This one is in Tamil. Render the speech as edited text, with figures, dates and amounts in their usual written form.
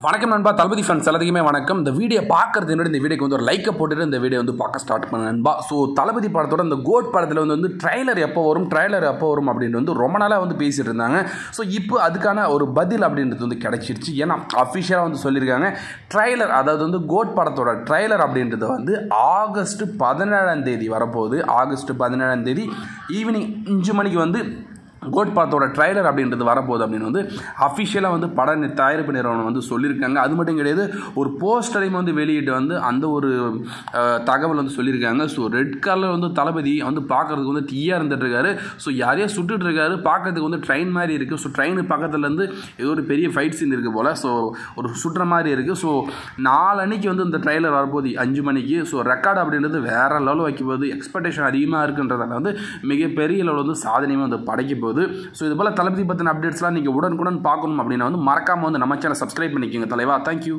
வணக்கம் நண்பா, தளபதி ஃபேன்ஸ் எல்லாத்துக்குமே வணக்கம். இந்த வீடியோ பார்க்கறது என்னோட இந்த வீடியோக்கு வந்து ஒரு லைக்கை போட்டுட்டு இந்த வீடியோ வந்து பார்க்க ஸ்டார்ட் பண்ண நண்பா. ஸோ தளபதி படத்தோட இந்த கோட் படத்தில் வந்து ட்ரைலர் எப்போ வரும் அப்படின்ட்டு வந்து ரொம்ப நாளாக வந்து பேசிட்டு இருந்தாங்க. ஸோ இப்போ அதுக்கான ஒரு பதில் அப்படின்றது வந்து கிடைச்சிருச்சு. ஏன்னா அஃபிஷியலாக வந்து சொல்லியிருக்காங்க ட்ரைலர், அதாவது வந்து கோட் படத்தோட ட்ரைலர் அப்படின்றது வந்து ஆகஸ்ட் 17 வரப்போகுது. ஆகஸ்ட் 17 ஈவினிங் 5 மணிக்கு வந்து கோட் படத்தோட ட்ரைலர் அப்படின்றது வரப்போகுது அப்படின்னு வந்து அஃபிஷியலாக வந்து பட தயாரிப்பு நிறுவனம் வந்து சொல்லியிருக்காங்க. அது மட்டும் கிடையாது, ஒரு போஸ்டரையும் வந்து வெளியிட்டு வந்து அந்த ஒரு தகவல் வந்து சொல்லியிருக்காங்க. ஸோ ரெட் கலர் வந்து தளபதி வந்து பார்க்குறதுக்கு வந்து தீயாக இருந்துகிட்ருக்காரு. ஸோ யாரையோ சுட்டுட்டு இருக்காரு, பார்க்கறதுக்கு வந்து ட்ரெயின் மாதிரி இருக்குது. ஸோ ட்ரெயின் பக்கத்துலேருந்து ஏதோ ஒரு பெரிய ஃபைட் சீன் இருக்குது போல். ஸோ ஒரு சுட்டுற மாதிரி இருக்குது. ஸோ 4 அன்னைக்கு வந்து இந்த ட்ரைலர் வரப்போகுது 5 மணிக்கு. ஸோ ரெக்கார்டு அப்படின்றது வேறு லெவலில் வைக்கும்போது எக்ஸ்பெக்டேஷன் அதிகமாக இருக்குன்றதால வந்து மிகப்பெரிய லெவலில் வந்து சாதனையும் வந்து படைக்க போகுது. ஸோ இது போல் தளபதி பற்றின அப்டேட்ஸ்லாம் நீங்கள் உடனுக்குடன் பார்க்கணும் அப்படின்னா வந்து மறக்காமல் வந்து நம்ம சேனல் சப்ஸ்கிரைப் பண்ணிக்கோங்க தலைவா. தேங்க்யூ.